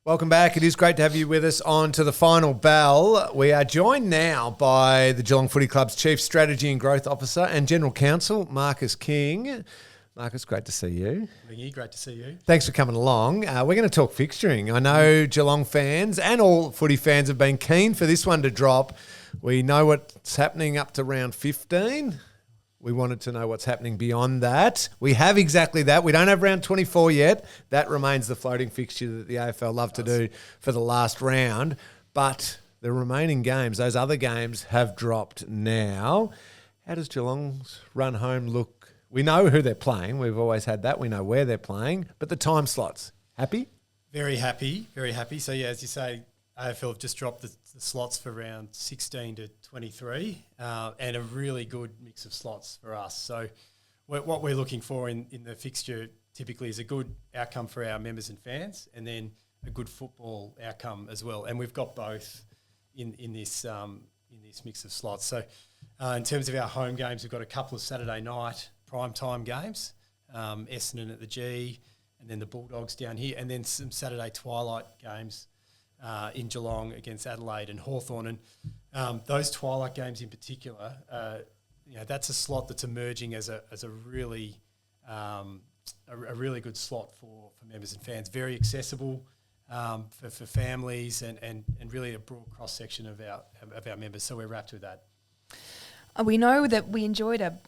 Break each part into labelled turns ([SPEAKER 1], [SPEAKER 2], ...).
[SPEAKER 1] Welcome back. It is great to have you with us on to the final bell. We are joined now by the Geelong Footy Club's Chief Strategy and Growth Officer and General Counsel, Marcus King. Marcus, great to see you.
[SPEAKER 2] Ling, great to see you.
[SPEAKER 1] Thanks for coming along. We're going to talk fixturing. I know Geelong fans and all footy fans have been keen for this one to drop. We know what's happening up to round 15. We wanted to know what's happening beyond that. We have exactly that. We don't have round 24 yet. That remains the floating fixture that the AFL love to do for the last round. But the remaining games, those other games, have dropped now. How does Geelong's run home look? We know who they're playing. We've always had that. We know where they're playing. But the time slots, happy?
[SPEAKER 2] Very happy, very happy. So, yeah, as you say, AFL have just dropped the slots for round 16 to 23 and a really good mix of slots for us. So what we're looking for in the fixture typically is a good outcome for our members and fans and then a good football outcome as well. And we've got both in this mix of slots. So in terms of our home games, we've got a couple of Saturday night primetime games, Essendon at the G and then the Bulldogs down here, and then some Saturday twilight games in Geelong against Adelaide and Hawthorn. And those twilight games in particular, that's a slot that's emerging as a really good slot for members and fans. Very accessible for families and really a broad cross-section of our members. So we're wrapped with that.
[SPEAKER 3] We know that we enjoyed a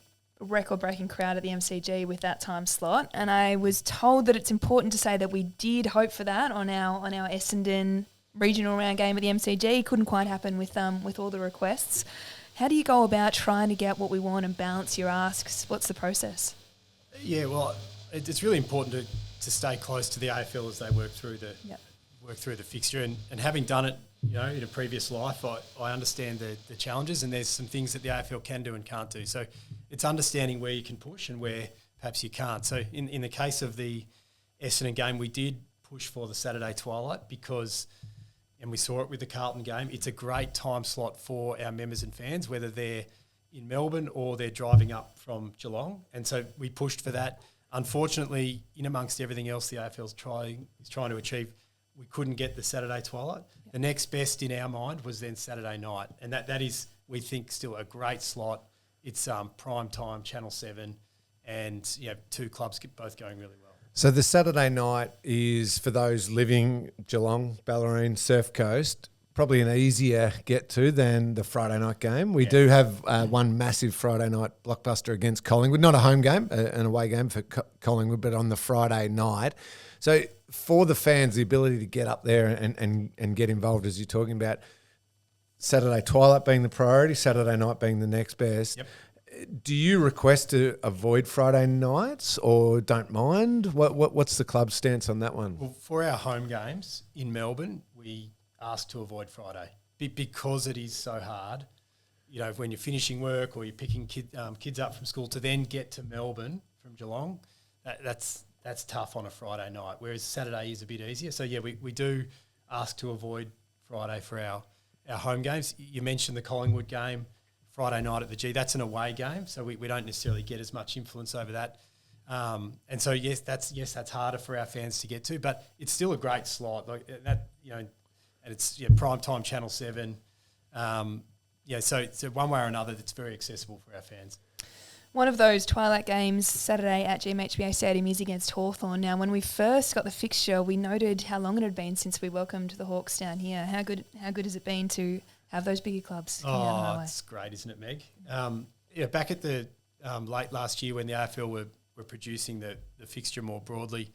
[SPEAKER 3] record-breaking crowd at the MCG with that time slot, and I was told that it's important to say that we did hope for that on our Essendon regional round game at the MCG. Couldn't quite happen with all the requests. How do you go about trying to get what we want and balance your asks? What's the process?
[SPEAKER 2] Yeah, well, it's really important to stay close to the AFL as they work through the fixture. And having done it, in a previous life, I understand the challenges, and there's some things that the AFL can do and can't do. So it's understanding where you can push and where perhaps you can't. So in the case of the Essendon game, we did push for the Saturday twilight because, and we saw it with the Carlton game, it's a great time slot for our members and fans, whether they're in Melbourne or they're driving up from Geelong. And so we pushed for that. Unfortunately, in amongst everything else the AFL is trying to achieve, we couldn't get the Saturday twilight. Yep. The next best in our mind was then Saturday night. And that is, we think, still a great slot. It's prime time, Channel 7, and two clubs both going really well.
[SPEAKER 1] So the Saturday night is, for those living Geelong, Bellarine, Surf Coast, probably an easier get to than the Friday night game. We do have one massive Friday night blockbuster against Collingwood, not a home game, an away game for Collingwood, but on the Friday night. So for the fans, the ability to get up there and get involved, as you're talking about, Saturday twilight being the priority, Saturday night being the next best.
[SPEAKER 2] Yep.
[SPEAKER 1] Do you request to avoid Friday nights or don't mind? What's the club's stance on that one?
[SPEAKER 2] Well, for our home games in Melbourne, we ask to avoid Friday because it is so hard. When you're finishing work or you're picking kids up from school to then get to Melbourne from Geelong, that's tough on a Friday night, whereas Saturday is a bit easier. So, yeah, we do ask to avoid Friday for our home games. You mentioned the Collingwood game, Friday night at the G. That's an away game, so we don't necessarily get as much influence over that. And so yes, that's harder for our fans to get to, but it's still a great slot. Like that, and it's prime time Channel 7. So one way or another, it's very accessible for our fans.
[SPEAKER 3] One of those twilight games Saturday at GMHBA Stadium is against Hawthorn. Now, when we first got the fixture, we noted how long it had been since we welcomed the Hawks down here. How good has it been to have those bigger clubs coming out of our way?
[SPEAKER 2] It's great, isn't it, Meg? Back at the late last year when the AFL were producing the fixture more broadly,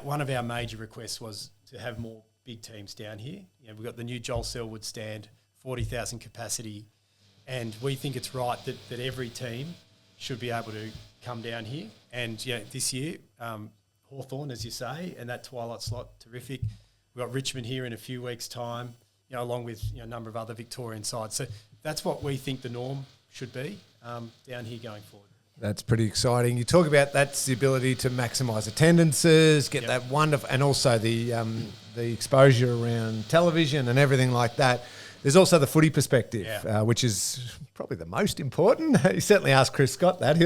[SPEAKER 2] one of our major requests was to have more big teams down here. We've got the new Joel Selwood stand, 40,000 capacity, and we think it's right that every team should be able to come down here. And this year, Hawthorn, as you say, and that twilight slot, terrific. We've got Richmond here in a few weeks' time, along with a number of other Victorian sides. So that's what we think the norm should be down here going forward.
[SPEAKER 1] That's pretty exciting. You talk about that's the ability to maximise attendances, get that wonderful, and also the exposure around television and everything like that. There's also the footy perspective, which is probably the most important. You certainly ask Chris Scott that.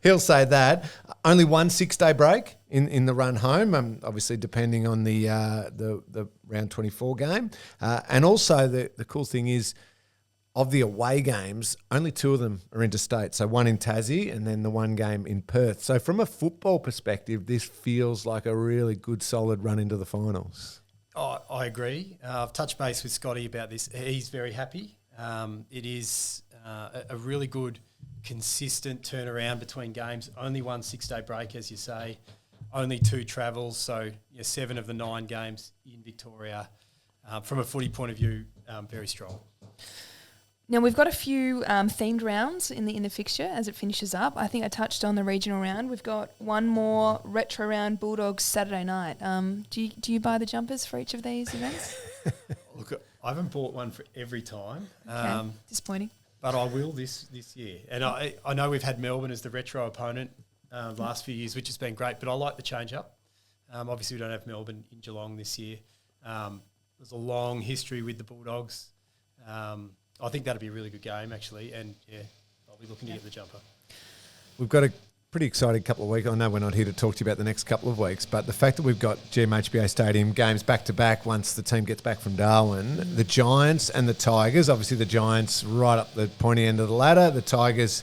[SPEAKER 1] He'll say that. Only one 6-day break in the run home, obviously depending on the round 24 game. And also the cool thing is, of the away games, only 2 of them are interstate. So one in Tassie and then the one game in Perth. So from a football perspective, this feels like a really good, solid run into the finals.
[SPEAKER 2] Oh, I agree. I've touched base with Scotty about this. He's very happy. It is a really good, consistent turnaround between games. Only one 6-day break, as you say. Only 2 travels. So 7 of the 9 games in Victoria. From a footy point of view, very strong.
[SPEAKER 3] Now, we've got a few themed rounds in the fixture as it finishes up. I think I touched on the regional round. We've got one more retro round, Bulldogs Saturday night. Do you buy the jumpers for each of these events?
[SPEAKER 2] Look, I haven't bought one for every time.
[SPEAKER 3] Okay, disappointing.
[SPEAKER 2] But I will this year. And I know we've had Melbourne as the retro opponent last few years, which has been great, but I like the change-up. Obviously, we don't have Melbourne in Geelong this year. There's a long history with the Bulldogs. I think that'll be a really good game, actually, and I'll be looking to get the jumper.
[SPEAKER 1] We've got a pretty exciting couple of weeks. I know we're not here to talk to you about the next couple of weeks, but the fact that we've got GMHBA Stadium games back-to-back once the team gets back from Darwin, the Giants and the Tigers, obviously the Giants right up the pointy end of the ladder, the Tigers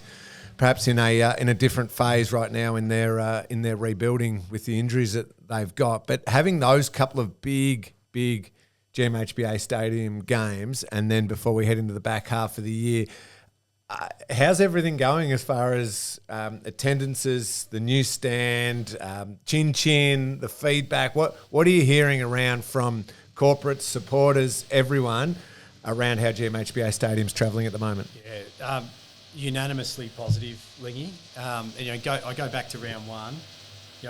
[SPEAKER 1] perhaps in a different phase right now in their rebuilding with the injuries that they've got, but having those couple of big GMHBA Stadium games, and then before we head into the back half of the year, how's everything going as far as attendances, the new stand, chin, the feedback? What are you hearing around from corporates, supporters, everyone around how GMHBA Stadium's travelling at the moment?
[SPEAKER 2] Yeah, unanimously positive, Lingy. I go back to round 1.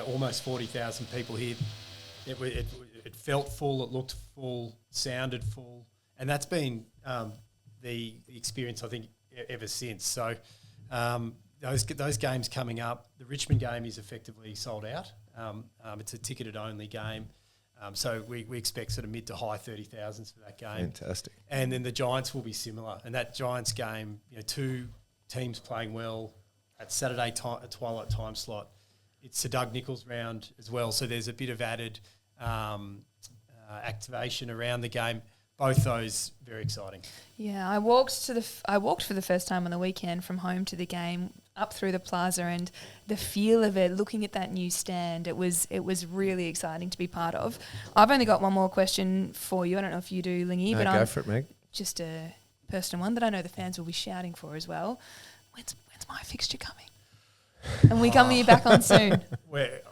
[SPEAKER 2] Almost 40,000 people here. It felt full, it looked full, sounded full, and that's been the experience, I think, ever since. So those games coming up, the Richmond game is effectively sold out. It's a ticketed-only game, so we expect sort of mid to high 30,000s for that game.
[SPEAKER 1] Fantastic.
[SPEAKER 2] And then the Giants will be similar, and that Giants game, 2 teams playing well at Saturday twilight time slot. It's the Doug Nicholls round as well, so there's a bit of added activation around the game. Both those very exciting. Yeah,
[SPEAKER 3] I walked for the first time on the weekend from home to the game, up through the plaza, and the feel of it, looking at that new stand, it was really exciting to be part of. I've only got one more question for you. I don't know if you do, Lingy, but
[SPEAKER 1] go for it, Meg.
[SPEAKER 3] Just a personal one that I know the fans will be shouting for as well. When's my fixture coming? And we coming you back on soon?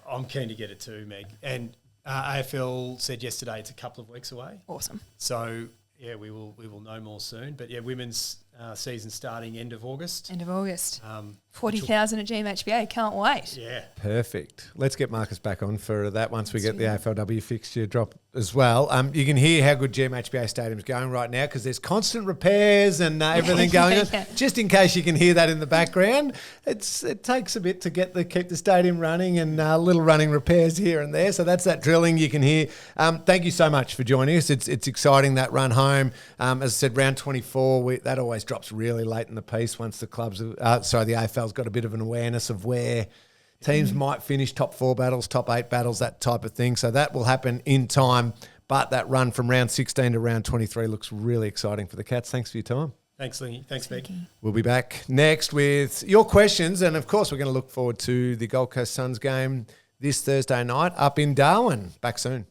[SPEAKER 2] I'm keen to get it too, Meg. And AFL said yesterday it's a couple of weeks away.
[SPEAKER 3] Awesome.
[SPEAKER 2] So we will know more soon. But women's season starting end of August.
[SPEAKER 3] 40,000 at GMHBA. Can't wait.
[SPEAKER 2] Yeah.
[SPEAKER 1] Perfect. Let's get Marcus back on for that once we get the AFLW fixture drop as well. You can hear how good GMHBA Stadium's going right now because there's constant repairs and everything going on. Just in case you can hear that in the background, it takes a bit to keep the stadium running and little running repairs here and there. So that's that drilling you can hear. Thank you so much for joining us. It's exciting, that run home. As I said, round 24, that always drops really late in the piece once the the AFL's got a bit of an awareness of where teams might finish, top 4 battles, top 8 battles, that type of thing. So that will happen in time. But that run from round 16 to round 23 looks really exciting for the Cats. Thanks for your time.
[SPEAKER 2] Thanks, Lingy. Thanks, Meg.
[SPEAKER 1] We'll be back next with your questions. And, of course, we're going to look forward to the Gold Coast Suns game this Thursday night up in Darwin. Back soon.